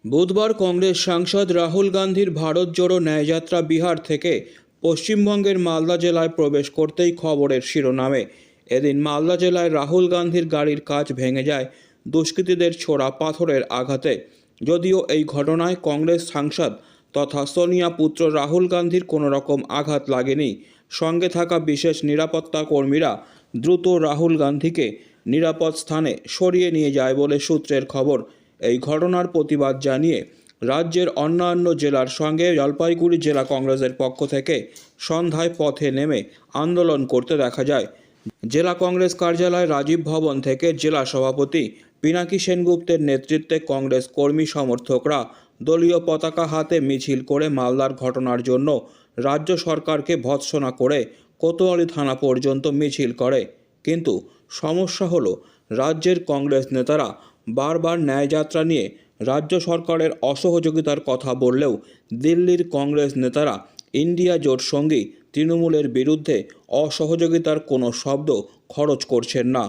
বুধবার কংগ্রেস সাংসদ রাহুল গান্ধীর ভারত জোড়ো ন্যায়যাত্রা বিহার থেকে পশ্চিমবঙ্গের মালদা জেলায় প্রবেশ করতেই খবরের শিরোনামে এদিন মালদা জেলায় রাহুল গান্ধীর গাড়ির কাচ ভেঙে যায় দুষ্কৃতীদের ছোড়া পাথরের আঘাতে। যদিও এই ঘটনায় কংগ্রেস সাংসদ তথা সোনিয়া পুত্র রাহুল গান্ধীর কোনো রকম আঘাত লাগেনি। সঙ্গে থাকা বিশেষ নিরাপত্তা কর্মীরা দ্রুত রাহুল গান্ধীকে নিরাপদ স্থানে সরিয়ে নিয়ে যায় বলে সূত্রের খবর। এই ঘটনার প্রতিবাদ জানিয়ে রাজ্যের অন্যান্য জেলার সঙ্গে জলপাইগুড়ি জেলা কংগ্রেসের পক্ষ থেকে সন্ধ্যায় পথে নেমে আন্দোলন করতে দেখা যায়। জেলা কংগ্রেস কার্যালয় রাজীব ভবন থেকে জেলা সভাপতি পিনাকি সেনগুপ্তের নেতৃত্বে কংগ্রেস কর্মী সমর্থকরা দলীয় পতাকা হাতে মিছিল করে মালদার ঘটনার জন্য রাজ্য সরকারকে ভৎসনা করে কোতোয়ালি থানা পর্যন্ত মিছিল করে। কিন্তু সমস্যা হলো, রাজ্যের কংগ্রেস নেতারা বারবার ন্যায়যাত্রা নিয়ে রাজ্য সরকারের অসহযোগিতার কথা বললেও দিল্লির কংগ্রেস নেতারা ইন্ডিয়া জোট সঙ্গী তৃণমূলের বিরুদ্ধে অসহযোগিতার কোনো শব্দ খরচ করছেন না।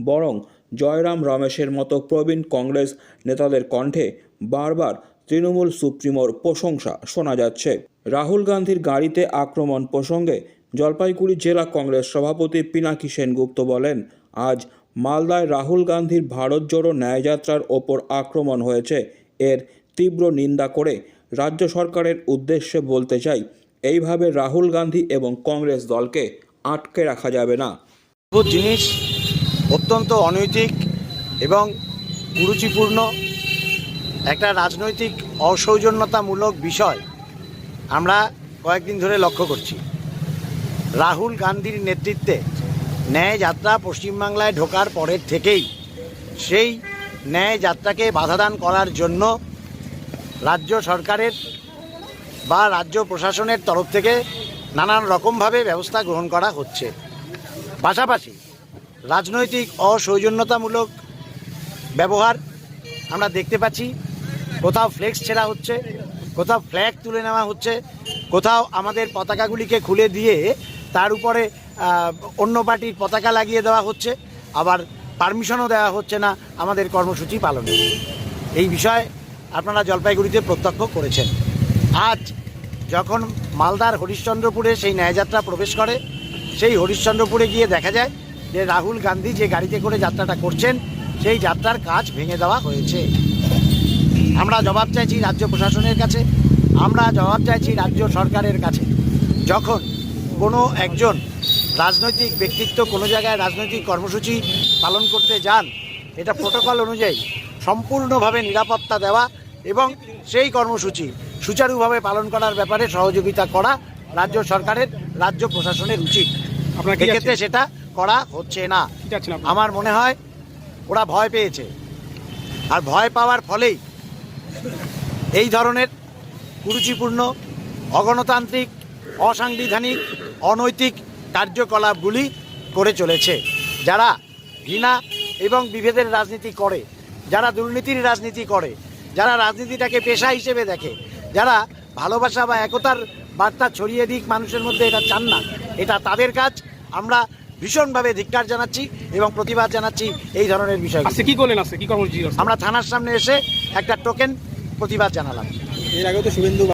বরং জয়রাম রমেশের মতো প্রবীণ কংগ্রেস নেতাদের কণ্ঠে বারবার তৃণমূল সুপ্রিমোর প্রশংসা শোনা যাচ্ছে। রাহুল গান্ধীর গাড়িতে আক্রমণ প্রসঙ্গে জলপাইগুড়ি জেলা কংগ্রেস সভাপতি পিনাকি সেনগুপ্ত বলেন, আজ মালদায় রাহুল গান্ধীর ভারত জোড়ো ন্যায়যাত্রার ওপর আক্রমণ হয়েছে। এর তীব্র নিন্দা করে রাজ্য সরকারের উদ্দেশ্যে বলতে চাই, এইভাবে রাহুল গান্ধী এবং কংগ্রেস দলকে আটকে রাখা যাবে না। জিনিস অত্যন্ত অনৈতিক এবং কুরুচিপূর্ণ একটা রাজনৈতিক অসৌজন্যতামূলক বিষয় আমরা কয়েকদিন ধরে লক্ষ্য করছি। রাহুল গান্ধীর নেতৃত্বে ন্যায় যাত্রা পশ্চিমবাংলায় ঢোকার পরের থেকেই সেই ন্যায় যাত্রাকে বাধাদান করার জন্য রাজ্য সরকারের বা রাজ্য প্রশাসনের তরফ থেকে নানান রকমভাবে ব্যবস্থা গ্রহণ করা হচ্ছে। পাশাপাশি রাজনৈতিক অসৌজন্যতামূলক ব্যবহার আমরা দেখতে পাচ্ছি। কোথাও ফ্লেক্স ছেঁড়া হচ্ছে, কোথাও ফ্ল্যাগ তুলে নেওয়া হচ্ছে, কোথাও আমাদের পতাকাগুলিকে খুলে দিয়ে তার উপরে অন্য পার্টির পতাকা লাগিয়ে দেওয়া হচ্ছে, আবার পারমিশনও দেওয়া হচ্ছে না আমাদের কর্মসূচি পালনে। এই বিষয়ে আপনারা জলপাইগুড়িতে প্রত্যক্ষ করেছেন। আজ যখন মালদার হরিশ্চন্দ্রপুরে সেই ন্যায়যাত্রা প্রবেশ করে, সেই হরিশ্চন্দ্রপুরে গিয়ে দেখা যায় যে রাহুল গান্ধী যে গাড়িতে করে যাত্রাটা করছেন সেই যাত্রার কাজ ভেঙে দেওয়া হয়েছে। আমরা জবাব চাইছি রাজ্য প্রশাসনের কাছে, আমরা জবাব চাইছি রাজ্য সরকারের কাছে। যখন কোনো একজন রাজনৈতিক ব্যক্তিত্ব কোনো জায়গায় রাজনৈতিক কর্মসূচি পালন করতে যান, এটা প্রোটোকল অনুযায়ী সম্পূর্ণভাবে নিরাপত্তা দেওয়া এবং সেই কর্মসূচি সুচারুভাবে পালন করার ব্যাপারে সহযোগিতা করা রাজ্য সরকারের, রাজ্য প্রশাসনের উচিত। এক্ষেত্রে সেটা করা হচ্ছে না। আমার মনে হয় ওরা ভয় পেয়েছে, আর ভয় পাওয়ার ফলেই এই ধরনের কুরুচিপূর্ণ, অগণতান্ত্রিক, অসাংবিধানিক, অনৈতিক কার্যকলাপগুলি করে চলেছে। যারা ঘৃণা এবং বিভেদের রাজনীতি করে, যারা দুর্নীতির রাজনীতি করে, যারা রাজনীতিটাকে পেশা হিসেবে দেখে, যারা ভালোবাসা বা একতার বার্তা ছড়িয়ে দিক মানুষের মধ্যে, এটা চান না। এটা তাদের কাজ। আমরা ভীষণভাবে ধিক্কার জানাচ্ছি এবং প্রতিবাদ জানাচ্ছি এই ধরনের বিষয়। কি করলেন? কি কর্মসূচি? আমরা থানার সামনে এসে একটা টোকেন প্রতিবাদ জানালাম। এর আগেও তো শুভেন্দু